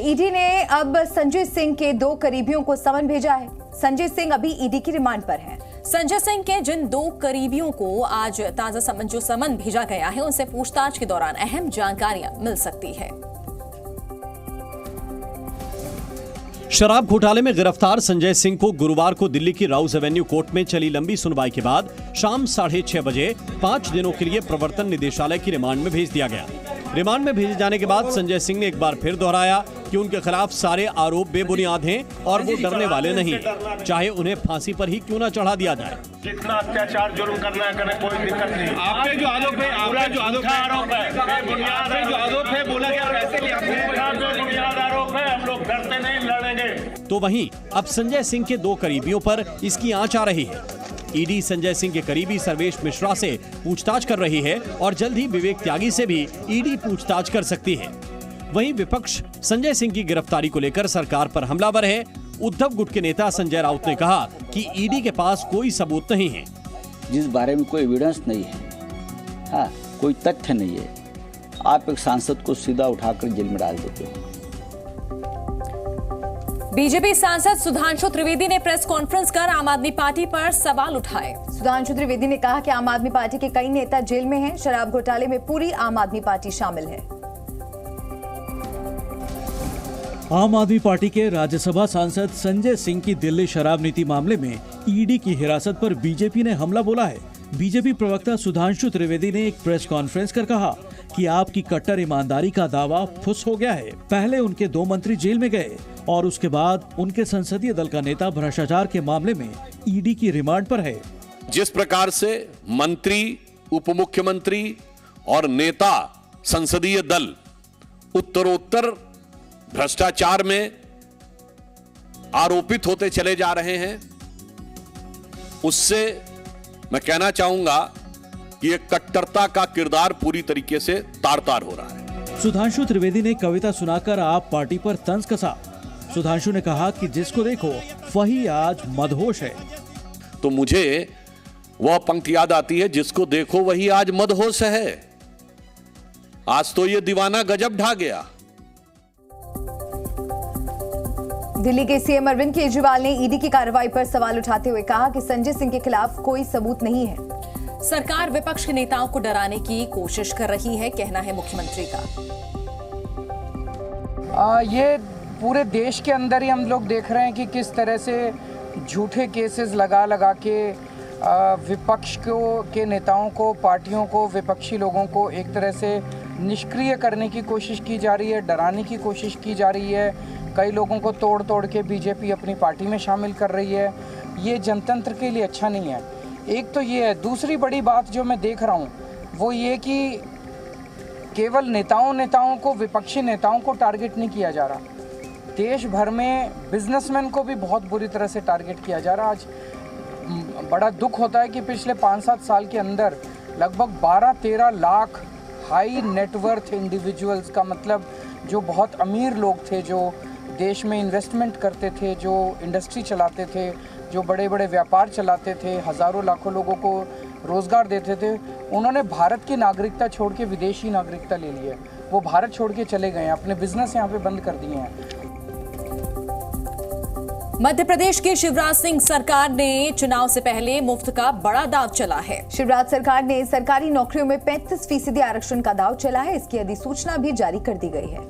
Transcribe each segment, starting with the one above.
ED ने अब संजय सिंह के 2 करीबियों को समन भेजा है। संजय सिंह अभी ईडी की रिमांड पर हैं। संजय सिंह के जिन 2 करीबियों को आज ताजा समन भेजा गया है, उनसे पूछताछ के दौरान अहम जानकारियां मिल सकती है। शराब घोटाले में गिरफ्तार संजय सिंह को गुरुवार को दिल्ली की राउज एवेन्यू कोर्ट में चली लंबी सुनवाई के बाद शाम 6:30 बजे 5 दिनों के लिए प्रवर्तन निदेशालय की रिमांड में भेज दिया गया। रिमांड में भेजे जाने के बाद संजय सिंह ने एक बार फिर दोहराया कि उनके खिलाफ सारे आरोप बेबुनियाद हैं और वो डरने वाले नहीं, चाहे उन्हें फांसी पर ही क्यों न चढ़ा दिया जाए। जितना अत्याचार जुर्म करना है करें, कोई दिक्कत नहीं। आपके जो आरोप है, आपका जो आरोप है बेबुनियाद है, जो आरोप है बोला गया वैसे भी बेबुनियाद आरोप है, हम लोग डरते नहीं, लड़ेंगे। तो वहीं अब संजय सिंह के 2 करीबियों पर इसकी आंच आ रही है। ईडी संजय सिंह के करीबी सर्वेश मिश्रा से पूछताछ कर रही है और जल्द ही विवेक त्यागी से भी ईडी पूछताछ कर सकती है। वहीं विपक्ष संजय सिंह की गिरफ्तारी को लेकर सरकार पर हमलावर है। उद्धव गुट के नेता संजय राउत ने कहा कि ईडी के पास कोई सबूत नहीं है। जिस बारे में कोई एविडेंस नहीं है, हाँ, कोई तथ्य नहीं है, आप एक सांसद को सीधा उठाकर जेल में डाल देते हो। बीजेपी सांसद सुधांशु त्रिवेदी ने प्रेस कॉन्फ्रेंस कर आम आदमी पार्टी पर सवाल उठाए। सुधांशु त्रिवेदी ने कहा कि आम आदमी पार्टी के कई नेता जेल में हैं। शराब घोटाले में पूरी आम आदमी पार्टी शामिल है। आम आदमी पार्टी के राज्यसभा सांसद संजय सिंह की दिल्ली शराब नीति मामले में ईडी की हिरासत पर बीजेपी ने हमला बोला है। बीजेपी प्रवक्ता सुधांशु त्रिवेदी ने एक प्रेस कॉन्फ्रेंस कर कहा कि आपकी कट्टर ईमानदारी का दावा फुस हो गया है। पहले उनके 2 मंत्री जेल में गए और उसके बाद उनके संसदीय दल का नेता भ्रष्टाचार के मामले में ईडी की रिमांड पर है। जिस प्रकार से मंत्री, उप मुख्यमंत्री और नेता संसदीय दल उत्तरोत्तर भ्रष्टाचार में आरोपित होते चले जा रहे हैं, उससे मैं कहना चाहूंगा कि ये कट्टरता का किरदार पूरी तरीके से तार-तार हो रहा है। सुधांशु त्रिवेदी ने कविता सुनाकर आप पार्टी पर तंज कसा। सुधांशु ने कहा कि जिसको देखो वही आज मदहोश है। तो मुझे वह पंक्ति याद आती है, जिसको देखो वही आज मदहोश है। आज तो ये दीवाना गजब ढा गया। दिल्ली के सीएम अरविंद केजरीवाल ने ईडी की कार्रवाई पर सवाल उठाते हुए कहा कि संजय सिंह के खिलाफ कोई सबूत नहीं है। सरकार विपक्ष के नेताओं को डराने की कोशिश कर रही है, कहना है मुख्यमंत्री का। ये पूरे देश के अंदर ही हम लोग देख रहे हैं कि किस तरह से झूठे केसेस लगा के विपक्ष के नेताओं को, पार्टियों को, विपक्षी लोगों को एक तरह से निष्क्रिय करने की कोशिश की जा रही है, डराने की कोशिश की जा रही है। कई लोगों को तोड़ के बीजेपी अपनी पार्टी में शामिल कर रही है। ये जनतंत्र के लिए अच्छा नहीं है। एक तो ये है। दूसरी बड़ी बात जो मैं देख रहा हूँ वो ये कि केवल नेताओं को, विपक्षी नेताओं को टारगेट नहीं किया जा रहा। देश भर में बिजनेसमैन को भी बहुत बुरी तरह से टारगेट किया जा रहा। आज बड़ा दुख होता है कि पिछले 5-7 साल के अंदर लगभग 12-13 लाख हाई नेटवर्थ इंडिविजुअल्स का मतलब जो बहुत अमीर लोग थे, जो देश में इन्वेस्टमेंट करते थे, जो इंडस्ट्री चलाते थे, जो बड़े बड़े व्यापार चलाते थे, हज़ारों लाखों लोगों को रोज़गार देते थे, उन्होंने भारत की नागरिकता छोड़ के विदेशी नागरिकता ले ली है। वो भारत छोड़ के चले गए हैं, अपने बिजनेस यहाँ पे बंद कर दिए हैं। मध्य प्रदेश की शिवराज सिंह सरकार ने चुनाव से पहले मुफ्त का बड़ा दाव चला है। शिवराज सरकार ने सरकारी नौकरियों में 35% आरक्षण का दाव चला है। इसकी अधिसूचना भी जारी कर दी गई है।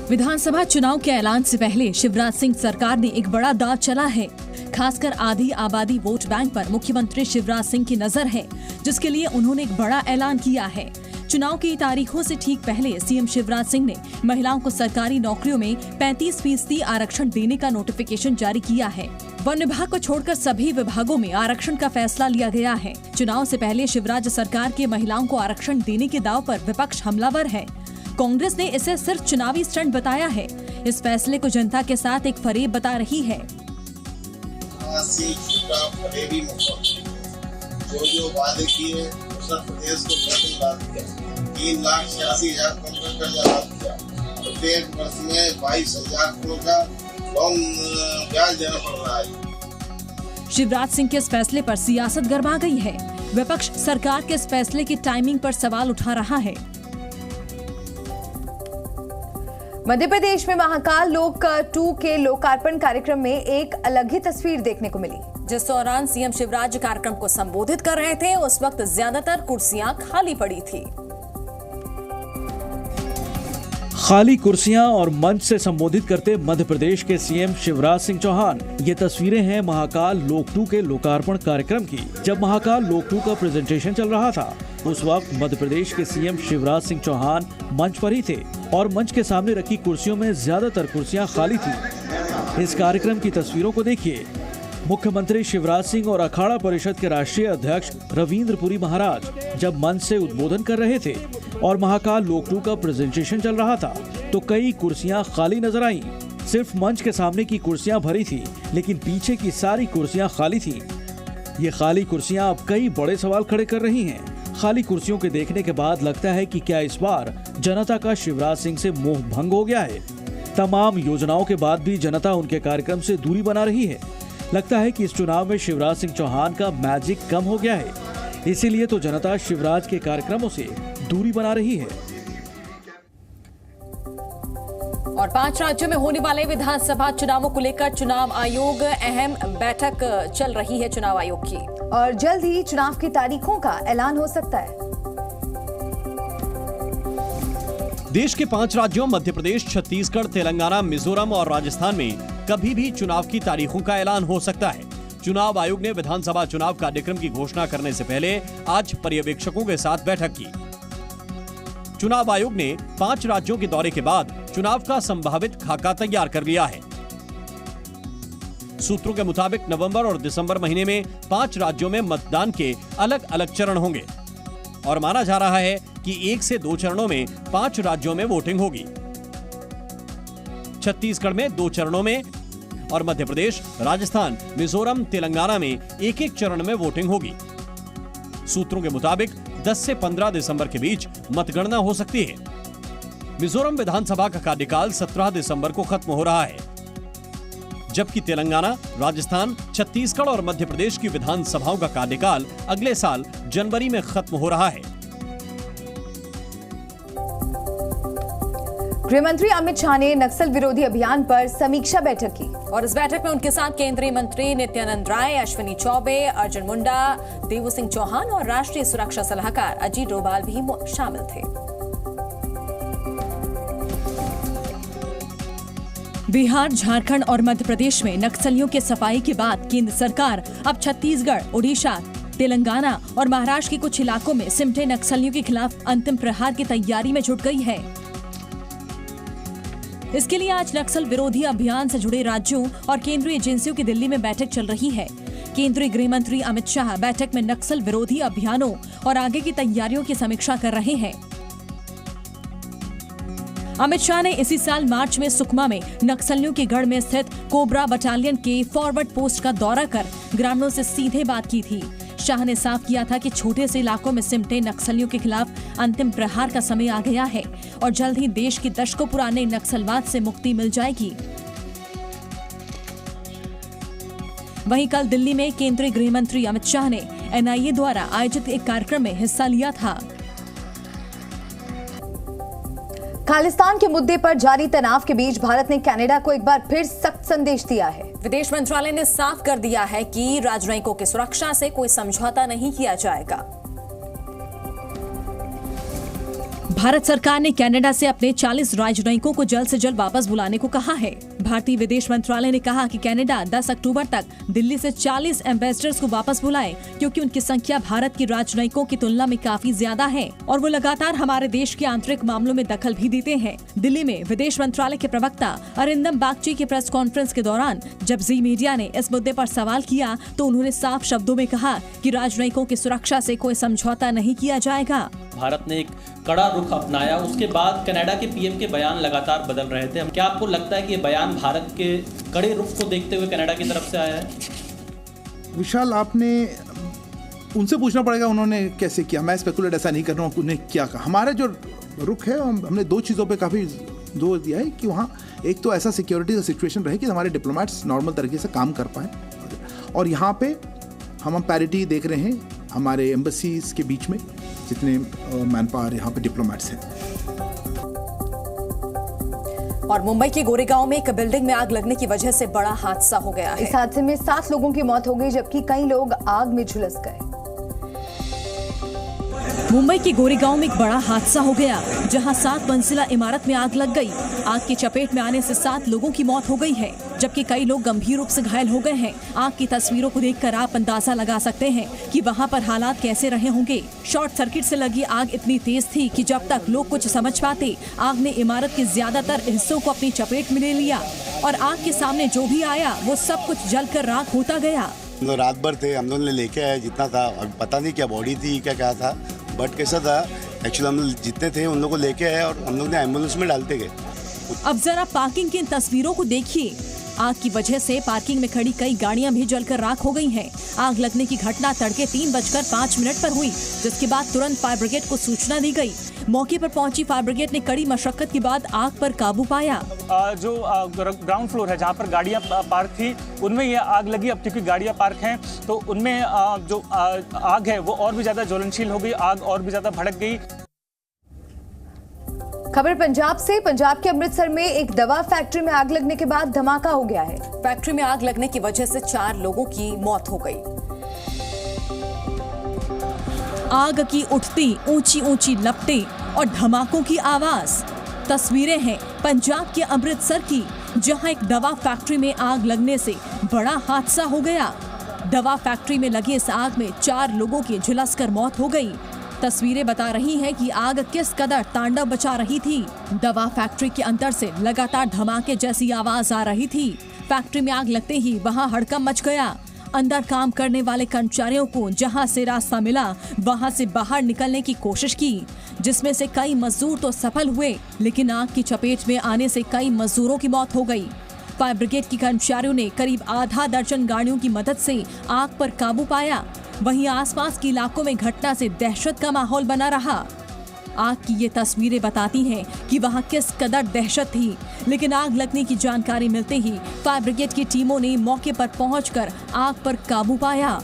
विधानसभा चुनाव के ऐलान से पहले शिवराज सिंह सरकार ने एक बड़ा दाव चला है। खासकर आधी आबादी वोट बैंक पर मुख्यमंत्री शिवराज सिंह की नजर है, जिसके लिए उन्होंने एक बड़ा ऐलान किया है। चुनाव की तारीखों से ठीक पहले सीएम शिवराज सिंह ने महिलाओं को सरकारी नौकरियों में 35% आरक्षण देने का नोटिफिकेशन जारी किया है। वन विभाग को छोड़कर सभी विभागों में आरक्षण का फैसला लिया गया है। चुनाव से पहले शिवराज सरकार के महिलाओं को आरक्षण देने के दाव पर विपक्ष हमलावर है। कांग्रेस ने इसे सिर्फ चुनावी स्टंट बताया है। इस फैसले को जनता के साथ एक फरेब बता रही है। जो वादे किए उत्तर प्रदेश को 3,86,000 करोड़ लगा दिया। प्रत्येक वर्ष में 22,000 करोड़ का लोन ब्याज देना पड़ रहा है। शिवराज सिंह के इस फैसले पर सियासत गरमा गई है। विपक्ष सरकार के इस फैसले की टाइमिंग पर सवाल उठा रहा है। मध्य प्रदेश में महाकाल लोक 2 के लोकार्पण कार्यक्रम में एक अलग ही तस्वीर देखने को मिली। जिस दौरान सीएम शिवराज कार्यक्रम को संबोधित कर रहे थे, उस वक्त ज्यादातर कुर्सियां खाली पड़ी थी। खाली कुर्सियां और मंच से संबोधित करते मध्य प्रदेश के सीएम शिवराज सिंह चौहान। ये तस्वीरें हैं महाकाल लोक 2 के लोकार्पण कार्यक्रम की। जब महाकाल लोक 2 का प्रेजेंटेशन चल रहा था, उस वक्त मध्य प्रदेश के सीएम शिवराज सिंह चौहान मंच पर ही थे और मंच के सामने रखी कुर्सियों में ज्यादातर कुर्सियां खाली थी। इस कार्यक्रम की तस्वीरों को देखिए। मुख्यमंत्री शिवराज सिंह और अखाड़ा परिषद के राष्ट्रीय अध्यक्ष रविंद्र पुरी महाराज जब मंच से उद्बोधन कर रहे थे और महाकाल लोक 2 का प्रेजेंटेशन चल रहा था, तो कई कुर्सियां खाली नजर आईं। सिर्फ मंच के सामने की कुर्सियां भरी थी, लेकिन पीछे की सारी कुर्सियां खाली थी। ये खाली कुर्सियां अब कई बड़े सवाल खड़े कर रही हैं। खाली कुर्सियों के देखने के बाद लगता है कि क्या इस बार जनता का शिवराज सिंह से मोह भंग हो गया है। तमाम योजनाओं के बाद भी जनता उनके कार्यक्रम से दूरी बना रही है। लगता है कि इस चुनाव में शिवराज सिंह चौहान का मैजिक कम हो गया है, इसीलिए तो जनता शिवराज के कार्यक्रमों से दूरी बना रही है। और 5 राज्यों में होने वाले विधानसभा चुनावों को लेकर चुनाव आयोग अहम बैठक चल रही है चुनाव आयोग की, और जल्द ही चुनाव की तारीखों का ऐलान हो सकता है। देश के 5 राज्यों मध्य प्रदेश, छत्तीसगढ़, तेलंगाना, मिजोरम और राजस्थान में कभी भी चुनाव की तारीखों का ऐलान हो सकता है। चुनाव आयोग ने विधानसभा चुनाव कार्यक्रम की घोषणा करने से पहले आज पर्यवेक्षकों के साथ बैठक की। चुनाव आयोग ने 5 राज्यों के दौरे के बाद चुनाव का संभावित खाका तैयार कर लिया है। सूत्रों के मुताबिक नवंबर और दिसंबर महीने में 5 राज्यों में मतदान के अलग अलग चरण होंगे और माना जा रहा है कि 1 से 2 चरणों में 5 राज्यों में वोटिंग होगी। छत्तीसगढ़ में 2 चरणों में और मध्य प्रदेश, राजस्थान, मिजोरम, तेलंगाना में 1-1 चरण में वोटिंग होगी। सूत्रों के मुताबिक 10 से 15 दिसंबर के बीच मतगणना हो सकती है। मिजोरम विधानसभा का कार्यकाल 17 दिसंबर को खत्म हो रहा है, जबकि तेलंगाना, राजस्थान, छत्तीसगढ़ और मध्य प्रदेश की विधानसभाओं का कार्यकाल अगले साल जनवरी में खत्म हो रहा है। गृह मंत्री अमित शाह ने नक्सल विरोधी अभियान पर समीक्षा बैठक की और इस बैठक में उनके साथ केंद्रीय मंत्री नित्यानंद राय, अश्विनी चौबे, अर्जुन मुंडा, देवू सिंह चौहान और राष्ट्रीय सुरक्षा सलाहकार अजीत डोभाल भी शामिल थे। बिहार, झारखंड और मध्य प्रदेश में नक्सलियों के सफाई के बाद केंद्र सरकार अब छत्तीसगढ़, ओडिशा, तेलंगाना और महाराष्ट्र के कुछ इलाकों में सिमटे नक्सलियों के खिलाफ अंतिम प्रहार की तैयारी में जुट गई है। इसके लिए आज नक्सल विरोधी अभियान से जुड़े राज्यों और केंद्रीय एजेंसियों की दिल्ली में बैठक चल रही है। केंद्रीय गृह मंत्री अमित शाह बैठक में नक्सल विरोधी अभियानों और आगे की तैयारियों की समीक्षा कर रहे हैं। अमित शाह ने इसी साल मार्च में सुकमा में नक्सलियों के गढ़ में स्थित कोबरा बटालियन के फॉरवर्ड पोस्ट का दौरा कर ग्रामीणों से सीधे बात की थी। शाह ने साफ किया था कि छोटे से इलाकों में सिमटे नक्सलियों के खिलाफ अंतिम प्रहार का समय आ गया है और जल्द ही देश की दशकों पुराने नक्सलवाद से मुक्ति मिल जाएगी। वहीं कल दिल्ली में केंद्रीय गृह मंत्री अमित शाह ने एनआईए द्वारा आयोजित एक कार्यक्रम में हिस्सा लिया था। खालिस्तान के मुद्दे पर जारी तनाव के बीच भारत ने कनाडा को एक बार फिर सख्त संदेश दिया है। विदेश मंत्रालय ने साफ कर दिया है कि राजनयिकों की सुरक्षा से कोई समझौता नहीं किया जाएगा। भारत सरकार ने कनाडा से अपने 40 राजनयिकों को जल्द से जल्द वापस बुलाने को कहा है। भारतीय विदेश मंत्रालय ने कहा कि कनाडा 10 अक्टूबर तक दिल्ली से 40 एम्बेसडर्स को वापस बुलाए, क्योंकि उनकी संख्या भारत के राजनयिकों की तुलना में काफी ज्यादा है और वो लगातार हमारे देश के आंतरिक मामलों में दखल भी देते हैं। दिल्ली में विदेश मंत्रालय के प्रवक्ता अरिंदम बागची के प्रेस कॉन्फ्रेंस के दौरान जब जी मीडिया ने इस मुद्दे पर सवाल किया तो उन्होंने साफ शब्दों में कहा कि राजनयिकों की सुरक्षा से कोई समझौता नहीं किया जाएगा। भारत ने एक कड़ा रुख अपनाया, उसके बाद कनाडा के पीएम के बयान लगातार बदल रहे थे। क्या आपको लगता है कि ये बयान भारत के कड़े रुख को देखते हुए कनाडा की तरफ से आया है? विशाल, आपने उनसे पूछना पड़ेगा उन्होंने कैसे किया। मैं स्पेकुलेट ऐसा नहीं कर रहा हूँ उन्हें क्या कहा। हमारा जो रुख है, हमने 2 चीज़ों पे काफ़ी जोर दिया है कि वहाँ एक तो ऐसा सिक्योरिटी का सिचुएशन रहे कि हमारे डिप्लोमेट्स नॉर्मल तरीके से काम कर पाएँ, और यहाँ पे हम पैरिटी देख रहे हैं हमारे एम्बेसीज के बीच में जितने मैन पावर यहाँ पे डिप्लोमेट्स हैं। और मुंबई के गोरेगांव में एक बिल्डिंग में आग लगने की वजह से बड़ा हादसा हो गया है। इस हादसे में 7 लोगों की मौत हो गई, जबकि कई लोग आग में झुलस गए। मुंबई के गोरेगांव में एक बड़ा हादसा हो गया, जहां 7 मंजिला इमारत में आग लग गई। आग की चपेट में आने से 7 लोगों की मौत हो गई है, जबकि कई लोग गंभीर रूप से घायल हो गए हैं। आग की तस्वीरों को देखकर आप अंदाजा लगा सकते हैं कि वहां पर हालात कैसे रहे होंगे। शॉर्ट सर्किट से लगी आग इतनी तेज थी कि जब तक लोग कुछ समझ पाते, आग ने इमारत के ज्यादातर हिस्सों को अपनी चपेट में ले लिया और आग के सामने जो भी आया वो सब कुछ जलकर राख होता गया। हम लोग रात भर थे, हम लोग ने लेके आए जितना था। अब पता नहीं क्या बॉडी थी क्या था, बट कैसा था एक्चुअली हम लोग जितने थे उन लोगों को लेके आए और हम लोग ने एम्बुलेंस में डालते गए। अब जरा पार्किंग की इन तस्वीरों को देखिए। आग की वजह से पार्किंग में खड़ी कई गाड़ियां भी जलकर राख हो गई हैं। आग लगने की घटना तड़के 3:05 पर हुई, जिसके बाद तुरंत फायर ब्रिगेड को सूचना दी गई। मौके पर पहुंची फायर ब्रिगेड ने कड़ी मशक्कत के बाद आग पर काबू पाया। जो ग्राउंड फ्लोर है जहां पर गाड़ियां पार्क थी, उनमें ये आग लगी। अब क्योंकि गाड़ियां पार्क हैं तो उनमें जो आग है वो और भी ज्यादा ज्वलनशील हो गई, आग और भी ज्यादा भड़क गई। खबर पंजाब से। पंजाब के अमृतसर में एक दवा फैक्ट्री में आग लगने के बाद धमाका हो गया है। फैक्ट्री में आग लगने की वजह से 4 लोगों की मौत हो गई। आग की उठती ऊंची ऊंची लपटें और धमाकों की आवाज। तस्वीरें हैं पंजाब के अमृतसर की, जहां एक दवा फैक्ट्री में आग लगने से बड़ा हादसा हो गया। दवा फैक्ट्री में लगी इस आग में 4 लोगों की झुलसकर मौत हो गई। तस्वीरें बता रही हैं कि आग किस कदर तांडव मचा रही थी। दवा फैक्ट्री के अंदर से लगातार धमाके जैसी आवाज आ रही थी। फैक्ट्री में आग लगते ही वहां हड़कंप मच गया। अंदर काम करने वाले कर्मचारियों को जहां से रास्ता मिला वहां से बाहर निकलने की कोशिश की, जिसमें से कई मजदूर तो सफल हुए, लेकिन आग की चपेट में आने से कई मजदूरों की मौत हो गई। फायर ब्रिगेड के कर्मचारियों ने करीब आधा दर्जन गाड़ियों की मदद से आग पर काबू पाया। वहीं आसपास के इलाकों में घटना से दहशत का माहौल बना रहा। आग की ये तस्वीरें बताती हैं कि वहां किस कदर दहशत थी, लेकिन आग लगने की जानकारी मिलते ही फायर ब्रिगेड की टीमों ने मौके पर पहुंचकर आग पर काबू पाया।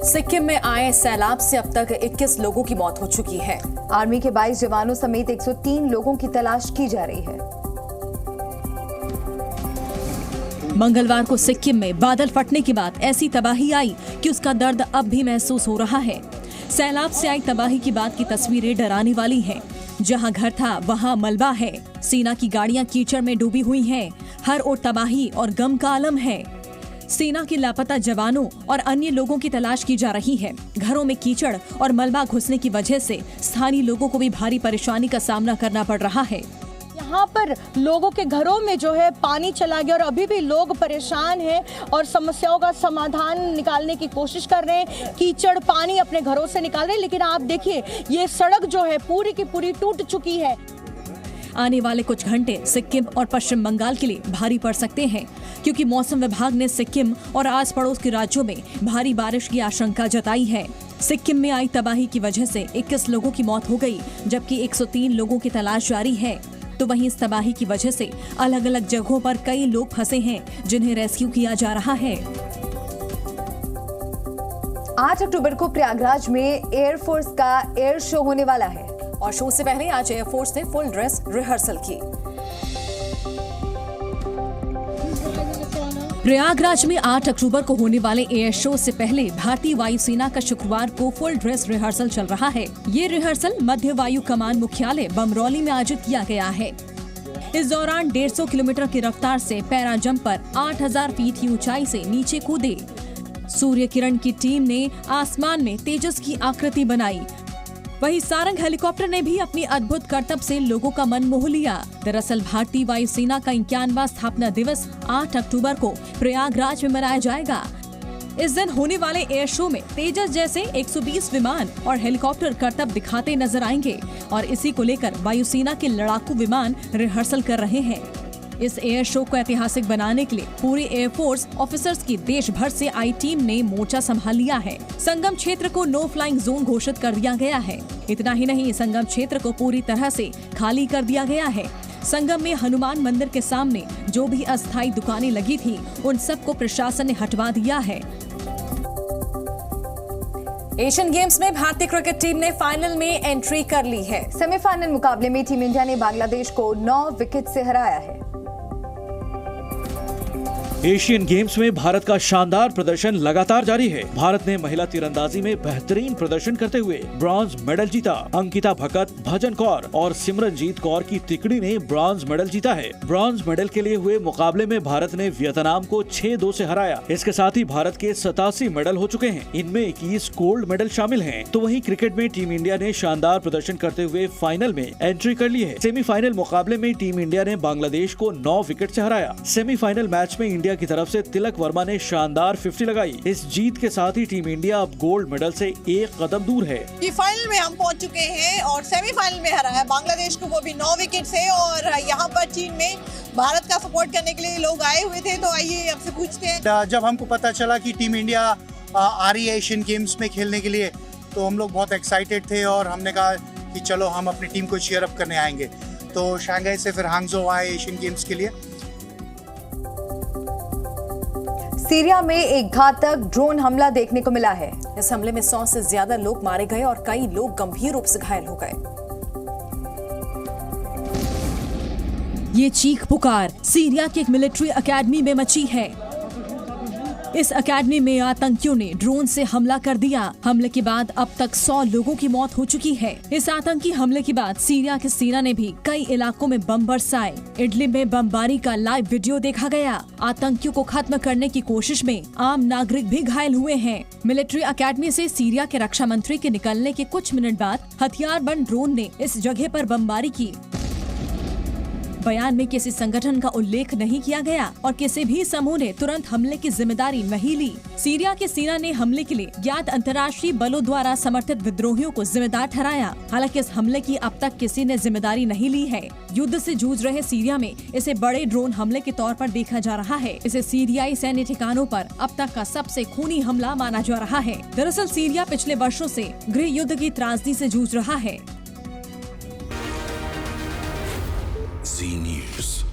सिक्किम में आए सैलाब से अब तक 21 लोगों की मौत हो चुकी है। आर्मी के 22 जवानों समेत 103 लोगों की तलाश की जा रही है। मंगलवार को सिक्किम में बादल फटने के बाद ऐसी तबाही आई कि उसका दर्द अब भी महसूस हो रहा है। सैलाब से आई तबाही की बात की तस्वीरें डराने वाली हैं। जहां घर था वहां मलबा है। सेना की गाड़ियां कीचड़ में डूबी हुई हैं। हर ओर तबाही और गम का आलम है। सेना के लापता जवानों और अन्य लोगों की तलाश की जा रही है। घरों में कीचड़ और मलबा घुसने की वजह से स्थानीय लोगों को भी भारी परेशानी का सामना करना पड़ रहा है। यहाँ पर लोगों के घरों में जो है पानी चला गया और अभी भी लोग परेशान हैं और समस्याओं का समाधान निकालने की कोशिश कर रहे हैं। कीचड़ पानी अपने घरों से निकाल रहे हैं, लेकिन आप देखिए ये सड़क जो है पूरी की पूरी टूट चुकी है। आने वाले कुछ घंटे सिक्किम और पश्चिम बंगाल के लिए भारी पड़ सकते हैं, क्योंकि मौसम विभाग ने सिक्किम और आस पड़ोस के राज्यों में भारी बारिश की आशंका जताई है। सिक्किम में आई तबाही की वजह से 21 लोगों की मौत हो गई, जबकि 103 लोगों की तलाश जारी है। तो वहीं इस तबाही की वजह से अलग अलग जगहों पर कई लोग फंसे हैं, जिन्हें रेस्क्यू किया जा रहा है। 8 अक्टूबर को प्रयागराज में एयरफोर्स का एयर शो होने वाला है और शो से पहले आज एयरफोर्स ने फुल ड्रेस रिहर्सल की। प्रयागराज में 8 अक्टूबर को होने वाले एयर शो से पहले भारतीय वायुसेना का शुक्रवार को फुल ड्रेस रिहर्सल चल रहा है। ये रिहर्सल मध्य वायु कमान मुख्यालय बमरौली में आयोजित किया गया है। इस दौरान 150 किलोमीटर की रफ्तार से पैरा जंप पर 8000 फीट की ऊंचाई से नीचे कूदे। सूर्य किरण की टीम ने आसमान में तेजस की आकृति बनाई। वहीं सारंग हेलीकॉप्टर ने भी अपनी अद्भुत करतब से लोगों का मन मोह लिया। दरअसल भारतीय वायुसेना का 51वां स्थापना दिवस 8 अक्टूबर को प्रयागराज में मनाया जाएगा। इस दिन होने वाले एयर शो में तेजस जैसे 120 विमान और हेलीकॉप्टर करतब दिखाते नजर आएंगे और इसी को लेकर वायुसेना के लड़ाकू विमान रिहर्सल कर रहे हैं। इस एयर शो को ऐतिहासिक बनाने के लिए पूरे एयरफोर्स ऑफिसर्स की देश भर से आई टीम ने मोर्चा संभाल लिया है। संगम क्षेत्र को नो फ्लाइंग जोन घोषित कर दिया गया है। इतना ही नहीं, संगम क्षेत्र को पूरी तरह से खाली कर दिया गया है। संगम में हनुमान मंदिर के सामने जो भी अस्थायी दुकानें लगी थी, उन सबको प्रशासन ने हटवा दिया है। एशियन गेम्स में भारतीय क्रिकेट टीम ने फाइनल में एंट्री कर ली है। सेमीफाइनल मुकाबले में टीम इंडिया ने बांग्लादेश को 9 विकेट से हराया है। एशियन गेम्स में भारत का शानदार प्रदर्शन लगातार जारी है। भारत ने महिला तीरंदाजी में बेहतरीन प्रदर्शन करते हुए ब्रॉन्ज मेडल जीता। अंकिता भगत, भजन कौर और सिमरनजीत कौर की तिकड़ी ने ब्रॉन्ज मेडल जीता है। ब्रॉन्ज मेडल के लिए हुए मुकाबले में भारत ने वियतनाम को 6-2 से हराया। इसके साथ ही भारत के 87 मेडल हो चुके हैं। इनमें 21 गोल्ड मेडल शामिल हैं। तो वहीं क्रिकेट में टीम इंडिया ने शानदार प्रदर्शन करते हुए फाइनल में एंट्री कर ली है। सेमीफाइनल मुकाबले में टीम इंडिया ने बांग्लादेश को 9 विकेट से हराया। सेमीफाइनल मैच में इंडिया की तरफ से तिलक वर्मा ने शानदार 50 लगाई। इस जीत के साथ ही टीम इंडिया अब गोल्ड मेडल से एक कदम दूर है। फाइनल में हम पहुंच चुके हैं और सेमीफाइनल में हराया बांग्लादेश को, वो भी 9 विकेट से। और यहाँ पर चीन में भारत का सपोर्ट करने के लिए लोग आए हुए थे, तो आइए आपसे पूछते हैं। जब हमको पता चला कि टीम इंडिया आ रही है एशियन गेम्स में खेलने के लिए, तो हम लोग बहुत एक्साइटेड थे और हमने कहा कि चलो हम अपनी टीम को चीयर अप करने आएंगे। तो शंघाई से फिर हांगझो आए एशियन गेम्स के लिए। सीरिया में एक घातक ड्रोन हमला देखने को मिला है। इस हमले में 100 से ज्यादा लोग मारे गए और कई लोग गंभीर रूप से घायल हो गए। ये चीख पुकार सीरिया की एक मिलिट्री एकेडमी में मची है। इस एकेडमी में आतंकियों ने ड्रोन से हमला कर दिया। हमले के बाद अब तक 100 लोगों की मौत हो चुकी है। इस आतंकी हमले के बाद सीरिया की सेना ने भी कई इलाकों में बम बरसाए। इडलिब में बमबारी का लाइव वीडियो देखा गया। आतंकियों को खत्म करने की कोशिश में आम नागरिक भी घायल हुए हैं। मिलिट्री एकेडमी से सीरिया के रक्षा मंत्री के निकलने के कुछ मिनट बाद हथियारबंद ड्रोन ने इस जगह पर बमबारी की। बयान में किसी संगठन का उल्लेख नहीं किया गया और किसी भी समूह ने तुरंत हमले की जिम्मेदारी नहीं ली। सीरिया की सेना ने हमले के लिए ज्ञात अंतर्राष्ट्रीय बलों द्वारा समर्थित विद्रोहियों को जिम्मेदार ठहराया। हालांकि इस हमले की अब तक किसी ने जिम्मेदारी नहीं ली है। युद्ध से जूझ रहे सीरिया में इसे बड़े ड्रोन हमले के तौर पर देखा जा रहा है। इसे सीरियाई सैन्य ठिकानों पर अब तक का सबसे खूनी हमला माना जा रहा है। दरअसल सीरिया पिछले वर्षों से गृह युद्ध की त्रासदी से जूझ रहा है। Z News.